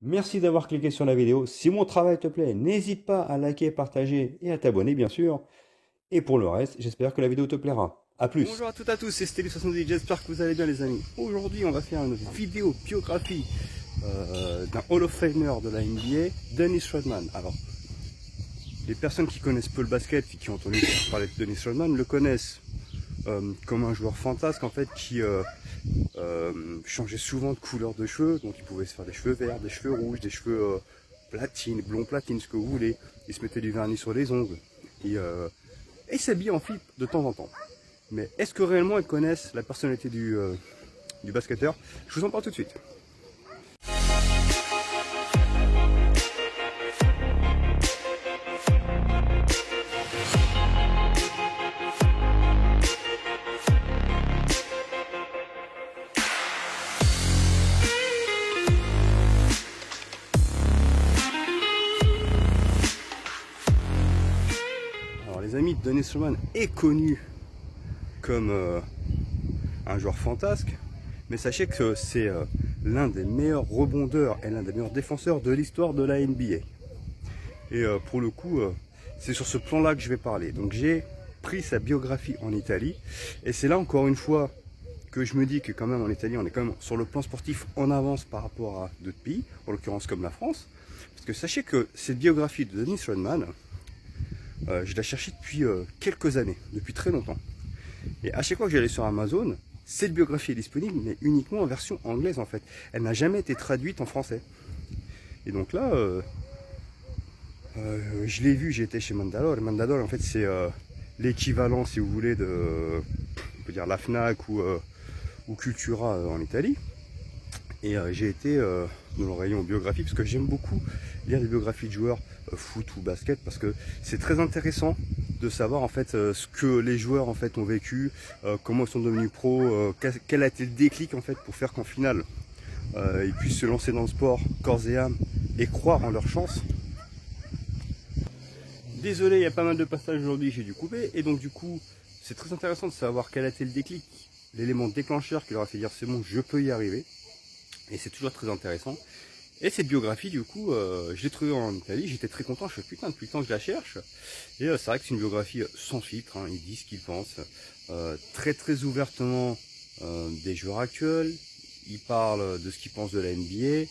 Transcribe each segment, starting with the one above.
Merci d'avoir cliqué sur la vidéo. Si mon travail te plaît, n'hésite pas à liker, partager et à t'abonner bien sûr. Et pour le reste, j'espère que la vidéo te plaira. A plus. Bonjour à toutes et à tous, c'est Steli78, j'espère que vous allez bien les amis. Aujourd'hui on va faire une vidéo biographie d'un Hall of Famer de la NBA, Dennis Rodman. Alors, les personnes qui connaissent peu le basket, qui ont entendu parler de Dennis Rodman, le connaissent comme un joueur fantasque en fait qui changeait souvent de couleur de cheveux, donc il pouvait se faire des cheveux verts, des cheveux rouges, des cheveux platine, blond platine, ce que vous voulez. Il se mettait du vernis sur les ongles et s'habillait en flip de temps en temps. Mais est-ce que réellement ils connaissent la personnalité du basketteur? Je vous en parle tout de suite. Alors les amis, Dennis Rodman est connu comme un joueur fantasque, mais sachez que c'est l'un des meilleurs rebondeurs et l'un des meilleurs défenseurs de l'histoire de la NBA. Et pour le coup, c'est sur ce plan-là que je vais parler. Donc j'ai pris sa biographie en Italie, et c'est là encore une fois que je me dis que quand même en Italie, on est quand même sur le plan sportif en avance par rapport à d'autres pays, en l'occurrence comme la France. Parce que sachez que cette biographie de Dennis Rodman, je la cherchais depuis quelques années, depuis très longtemps. Et à chaque fois que j'allais sur Amazon, cette biographie est disponible, mais uniquement en version anglaise en fait. Elle n'a jamais été traduite en français. Et donc là, je l'ai vu, j'étais chez Mandalore. Et Mandalore en fait c'est l'équivalent, si vous voulez, de on peut dire la Fnac ou Cultura en Italie. Et j'ai été dans le rayon biographie parce que j'aime beaucoup lire des biographies de joueurs foot ou basket parce que c'est très intéressant de savoir en fait ce que les joueurs en fait ont vécu, comment ils sont devenus pros, quel a été le déclic en fait pour faire qu'en finale ils puissent se lancer dans le sport corps et âme et croire en leur chance. Désolé, il y a pas mal de passages aujourd'hui, j'ai dû couper et donc du coup c'est très intéressant de savoir quel a été le déclic, l'élément déclencheur qui leur a fait dire c'est bon, je peux y arriver. Et c'est toujours très intéressant. Et cette biographie, du coup, je l'ai trouvée en Italie, j'étais très content, je fais putain, depuis le temps que je la cherche. Et c'est vrai que c'est une biographie sans filtre, hein, ils disent ce qu'ils pensent. Très très ouvertement des joueurs actuels, ils parlent de ce qu'ils pensent de la NBA,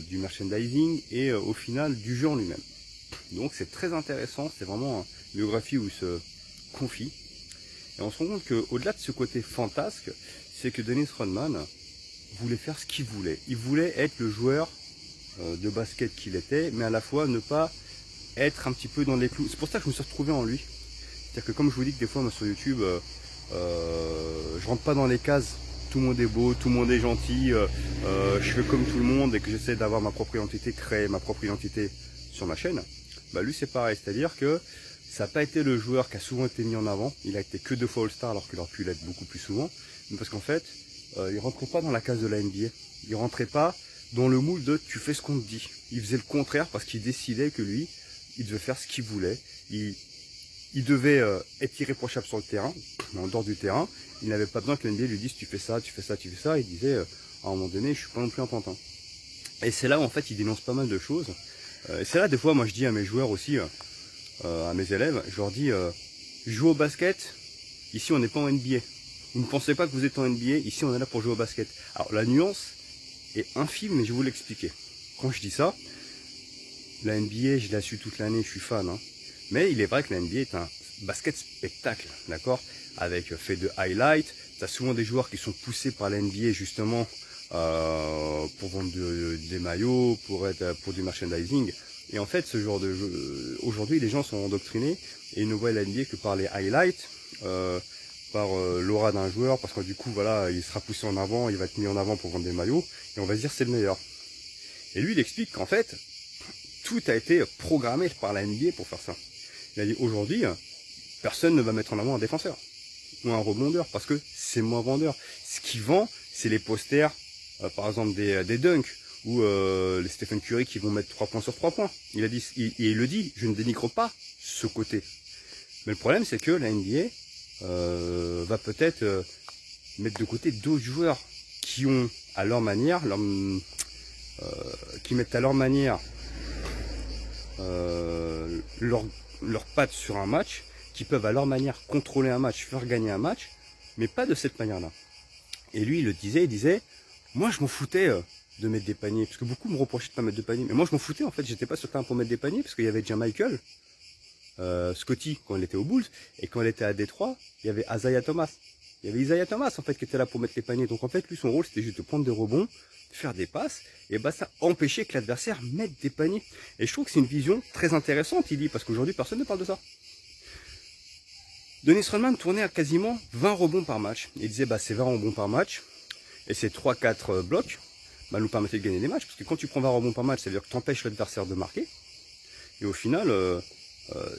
du merchandising et au final du jeu en lui-même. Donc c'est très intéressant, c'est vraiment une biographie où il se confie. Et on se rend compte qu'au-delà de ce côté fantasque, c'est que Dennis Rodman voulait faire ce qu'il voulait. Il voulait être le joueur de basket qu'il était, mais à la fois ne pas être un petit peu dans les clous. C'est pour ça que je me suis retrouvé en lui. C'est-à-dire que comme je vous dis que des fois moi, sur YouTube, je rentre pas dans les cases. Tout le monde est beau, tout le monde est gentil, je fais comme tout le monde et que j'essaie d'avoir ma propre identité, créer ma propre identité sur ma chaîne. Bah lui c'est pareil, c'est-à-dire que ça n'a pas été le joueur qui a souvent été mis en avant. Il a été que 2 fois All-Star alors qu'il aurait pu l'être beaucoup plus souvent. Mais parce qu'en fait, il rentrait pas dans la case de la NBA. Il rentrait pas dans le moule de tu fais ce qu'on te dit. Il faisait le contraire parce qu'il décidait que lui, il devait faire ce qu'il voulait. Il devait être irréprochable sur le terrain, mais en dehors du terrain, il n'avait pas besoin que la NBA lui dise tu fais ça, tu fais ça, tu fais ça. Il disait à un moment donné, je suis pas non plus un pantin. Et c'est là où en fait il dénonce pas mal de choses. Et c'est là des fois moi je dis à mes joueurs aussi, à mes élèves, je leur dis jouez au basket, ici on n'est pas en NBA. Vous ne pensez pas que vous êtes en NBA, ici on est là pour jouer au basket. Alors la nuance est infime, mais je vais vous l'expliquer. Quand je dis ça, la NBA, je l'ai su toute l'année, je suis fan. Hein. Mais il est vrai que la NBA est un basket spectacle, d'accord? Avec fait de highlights, tu as souvent des joueurs qui sont poussés par la NBA justement pour vendre des maillots, pour du merchandising. Et en fait, ce genre de jeu, aujourd'hui, les gens sont endoctrinés et ils ne voient la NBA que par les highlights. Par l'aura d'un joueur, parce que du coup voilà, il sera poussé en avant, il va être mis en avant pour vendre des maillots, et on va se dire c'est le meilleur. Et lui il explique qu'en fait, tout a été programmé par la NBA pour faire ça. Il a dit aujourd'hui, personne ne va mettre en avant un défenseur, ou un rebondeur, parce que c'est moins vendeur. Ce qui vend, c'est les posters, par exemple des dunks, ou les Stephen Curry qui vont mettre 3 points sur 3 points. Il a dit, il le dit, je ne dénigre pas ce côté. Mais le problème c'est que la NBA va peut-être mettre de côté d'autres joueurs qui ont à leur manière qui mettent à leur manière leurs pattes sur un match, qui peuvent à leur manière contrôler un match, faire gagner un match, mais pas de cette manière-là. Et lui, il disait, moi je m'en foutais de mettre des paniers, parce que beaucoup me reprochaient de pas mettre de paniers, mais moi je m'en foutais en fait, j'étais pas sur le terrain pour mettre des paniers, parce qu'il y avait déjà Michael, Scotty quand il était au Bulls, et quand il était à Détroit, il y avait Isaiah Thomas. Il y avait Isaiah Thomas en fait qui était là pour mettre les paniers. Donc en fait lui son rôle c'était juste de prendre des rebonds, de faire des passes, et bah ça empêchait que l'adversaire mette des paniers. Et je trouve que c'est une vision très intéressante, il dit, parce qu'aujourd'hui personne ne parle de ça. Dennis Rodman tournait à quasiment 20 rebonds par match. Il disait bah c'est 20 rebonds par match, et c'est 3-4 blocs, bah nous permettait de gagner des matchs, parce que quand tu prends 20 rebonds par match, ça veut dire que tu empêches l'adversaire de marquer, et au final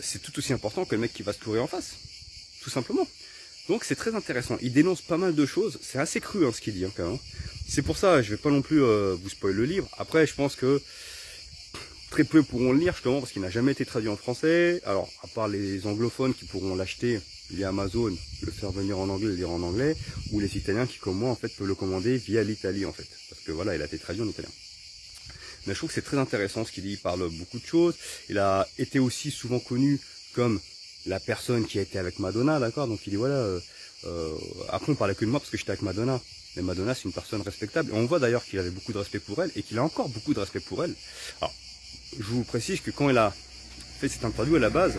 c'est tout aussi important que le mec qui va se courir en face, tout simplement. Donc c'est très intéressant, il dénonce pas mal de choses, c'est assez cru hein, ce qu'il dit hein, quand même. C'est pour ça, je vais pas non plus vous spoiler le livre. Après je pense que très peu pourront le lire justement parce qu'il n'a jamais été traduit en français. Alors à part les anglophones qui pourront l'acheter via Amazon, le faire venir en anglais, le lire en anglais, ou les Italiens qui comme moi en fait peuvent le commander via l'Italie en fait. Parce que voilà, il a été traduit en italien. Mais je trouve que c'est très intéressant ce qu'il dit, il parle beaucoup de choses. Il a été aussi souvent connu comme la personne qui a été avec Madonna, d'accord. Donc il dit voilà, après on parlait que de moi parce que j'étais avec Madonna. Mais Madonna c'est une personne respectable. Et on voit d'ailleurs qu'il avait beaucoup de respect pour elle et qu'il a encore beaucoup de respect pour elle. Alors, je vous précise que quand il a fait cette interview à la base,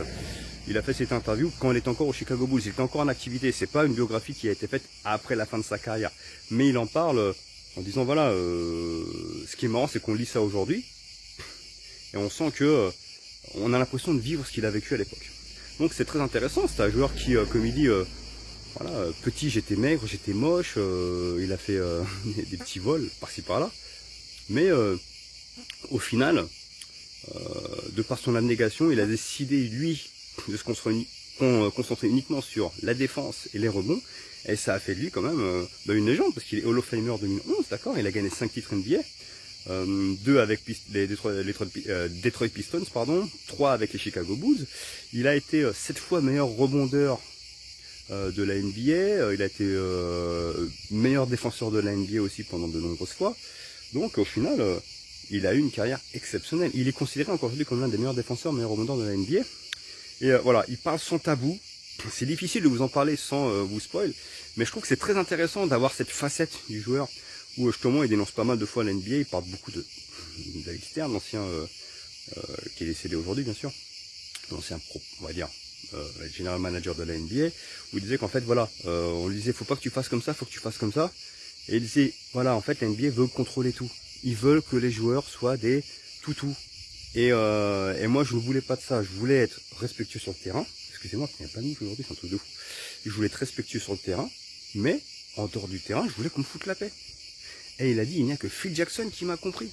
il a fait cette interview quand il était encore au Chicago Bulls. Il était encore en activité. C'est pas une biographie qui a été faite après la fin de sa carrière. Mais il en parle en disant voilà, ce qui est marrant c'est qu'on lit ça aujourd'hui et on sent que on a l'impression de vivre ce qu'il a vécu à l'époque. Donc c'est très intéressant. C'est un joueur qui, comme il dit, voilà, petit j'étais maigre, j'étais moche. Il a fait des petits vols par-ci par-là. Mais au final, de par son abnégation, il a décidé lui de se concentrer uniquement sur la défense et les rebonds. Et ça a fait de lui quand même une légende, parce qu'il est Hall of Famer 2011, d'accord. Il a gagné 5 titres NBA, 2 avec les Detroit Pistons, pardon, 3 avec les Chicago Bulls. Il a été 7 fois meilleur rebondeur de la NBA. Il a été meilleur défenseur de la NBA aussi pendant de nombreuses fois. Donc au final, il a eu une carrière exceptionnelle. Il est considéré encore aujourd'hui comme l'un des meilleurs défenseurs, meilleurs rebondeurs de la NBA. Et voilà, il parle sans tabou. C'est difficile de vous en parler sans vous spoil, mais je trouve que c'est très intéressant d'avoir cette facette du joueur où justement il dénonce pas mal de fois la NBA. Il parle beaucoup d'Alex Stern, l'ancien qui est décédé aujourd'hui bien sûr, l'ancien pro, on va dire general manager de la NBA, où il disait qu'en fait voilà, on lui disait faut pas que tu fasses comme ça, faut que tu fasses comme ça, et il disait voilà en fait la NBA veut contrôler tout, ils veulent que les joueurs soient des toutous, et moi je ne voulais pas de ça, je voulais être respectueux sur le terrain. Excusez-moi, il n'y a pas de mouche aujourd'hui, c'est un truc de fou. Je voulais être respectueux sur le terrain, mais en dehors du terrain, je voulais qu'on me foute la paix. Et il a dit, il n'y a que Phil Jackson qui m'a compris.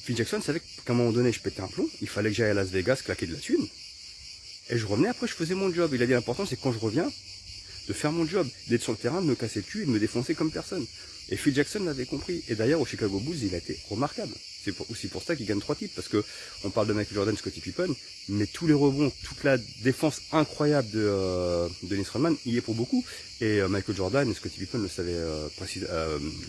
Phil Jackson savait qu'à un moment donné, je pétais un plomb, il fallait que j'aille à Las Vegas claquer de la thune. Et je revenais, après je faisais mon job. Il a dit, l'important c'est quand je reviens, de faire mon job, d'être sur le terrain, de me casser le cul et de me défoncer comme personne. Et Phil Jackson l'avait compris. Et d'ailleurs, au Chicago Bulls, il a été remarquable. C'est aussi pour ça qu'il gagne 3 titres, parce que on parle de Michael Jordan, Scottie Pippen, mais tous les rebonds, toute la défense incroyable de Dennis Rodman y est pour beaucoup. Et Michael Jordan et Scottie Pippen le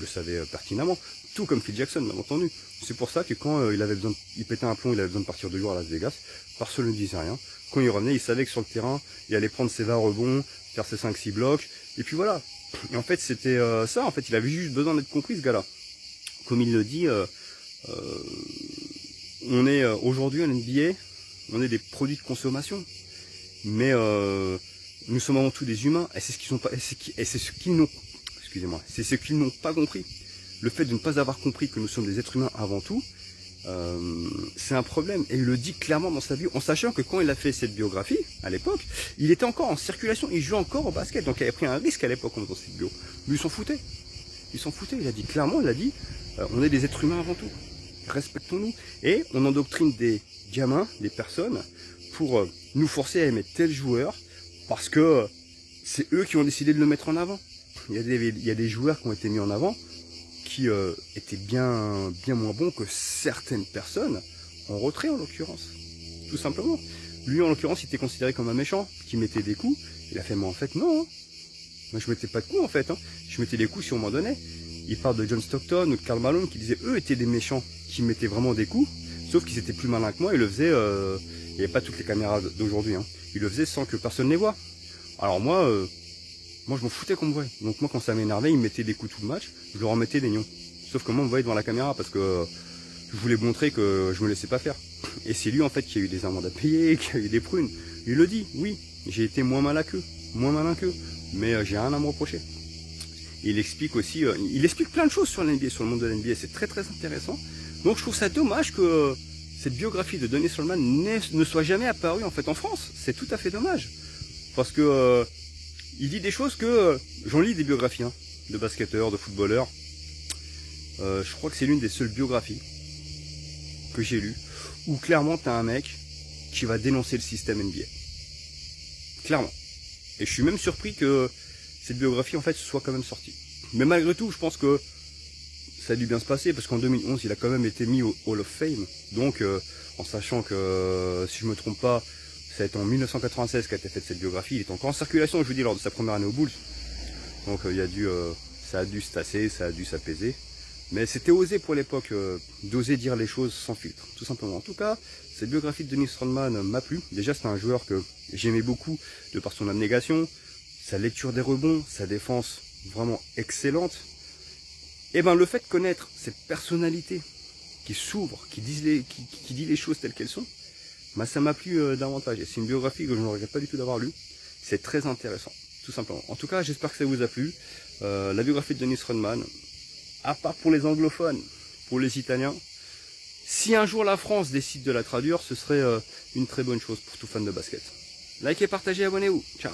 savaient pertinemment, tout comme Phil Jackson, bien entendu. C'est pour ça que quand il pétait un plomb, il avait besoin de partir de jour à Las Vegas, personne ne disait rien. Quand il revenait, il savait que sur le terrain, il allait prendre ses 20 rebonds, faire ses 5-6 blocs, et puis voilà. Et en fait, c'était ça, en fait, il avait juste besoin d'être compris, ce gars-là. Comme il le dit, on est aujourd'hui en NBA, on est des produits de consommation, mais nous sommes avant tout des humains, et c'est ce qu'ils n'ont pas, c'est ce qu'ils n'ont, excusez-moi, c'est ce qu'ils n'ont pas compris. Le fait de ne pas avoir compris que nous sommes des êtres humains avant tout, c'est un problème. Et il le dit clairement dans sa vie, en sachant que quand il a fait cette biographie, à l'époque, il était encore en circulation, il jouait encore au basket, donc il avait pris un risque à l'époque en faisant cette bio. Mais il s'en foutait. Il s'en foutait, il a dit clairement, on est des êtres humains avant tout. Respectons-nous. Et on endoctrine des gamins, des personnes, pour nous forcer à aimer tel joueur, parce que c'est eux qui ont décidé de le mettre en avant. Il y a des joueurs qui ont été mis en avant, qui étaient bien moins bons que certaines personnes, en retrait en l'occurrence. Tout simplement. Lui en l'occurrence il était considéré comme un méchant, qui mettait des coups. Il a fait moi en fait non. Hein. Moi je mettais pas de coups en fait. Hein. Je mettais des coups si on m'en donnait. Il parle de John Stockton ou de Karl Malone qui disaient eux étaient des méchants. qui mettait vraiment des coups, sauf qu'ils étaient plus malins que moi, ils le faisaient, il n'y avait pas toutes les caméras d'aujourd'hui, hein. Ils le faisaient sans que personne les voie. Alors moi je m'en foutais qu'on me voie. Donc moi quand ça m'énervait, ils me mettaient des coups tout le match, je leur en mettais des nions. Sauf que moi on me voyait devant la caméra parce que je voulais montrer que je me laissais pas faire. Et c'est lui en fait qui a eu des amendes à payer, qui a eu des prunes. Il le dit, oui, j'ai été moins malin qu'eux, mais j'ai rien à me reprocher. Il explique aussi, il explique plein de choses sur l'NBA, sur le monde de l'NBA, c'est très très intéressant. Donc je trouve ça dommage que cette biographie de Dennis Rodman ne soit jamais apparue en fait en France. C'est tout à fait dommage. Parce que il dit des choses que j'en lis des biographies hein, de basketteurs, de footballeurs. Je crois que c'est l'une des seules biographies que j'ai lues où clairement t'as un mec qui va dénoncer le système NBA. Clairement. Et je suis même surpris que cette biographie en fait soit quand même sortie. Mais malgré tout, je pense que ça a dû bien se passer parce qu'en 2011, il a quand même été mis au Hall of Fame. Donc, en sachant que, si je me trompe pas, ça a été en 1996 qu'a été faite cette biographie. Il est encore en circulation, je vous dis, lors de sa première année aux Bulls. Donc, ça a dû se tasser, ça a dû s'apaiser. Mais c'était osé pour l'époque d'oser dire les choses sans filtre, tout simplement. En tout cas, cette biographie de Dennis Rodman m'a plu. Déjà, c'est un joueur que j'aimais beaucoup de par son abnégation, sa lecture des rebonds, sa défense vraiment excellente. Et ben le fait de connaître cette personnalité qui s'ouvre, qui dit les choses telles qu'elles sont, ben ça m'a plu davantage. Et c'est une biographie que je ne regrette pas du tout d'avoir lue. C'est très intéressant, tout simplement. En tout cas, j'espère que ça vous a plu. La biographie de Dennis Rodman, à part pour les anglophones, pour les Italiens, si un jour la France décide de la traduire, ce serait une très bonne chose pour tout fan de basket. Likez, partagez, abonnez-vous. Ciao.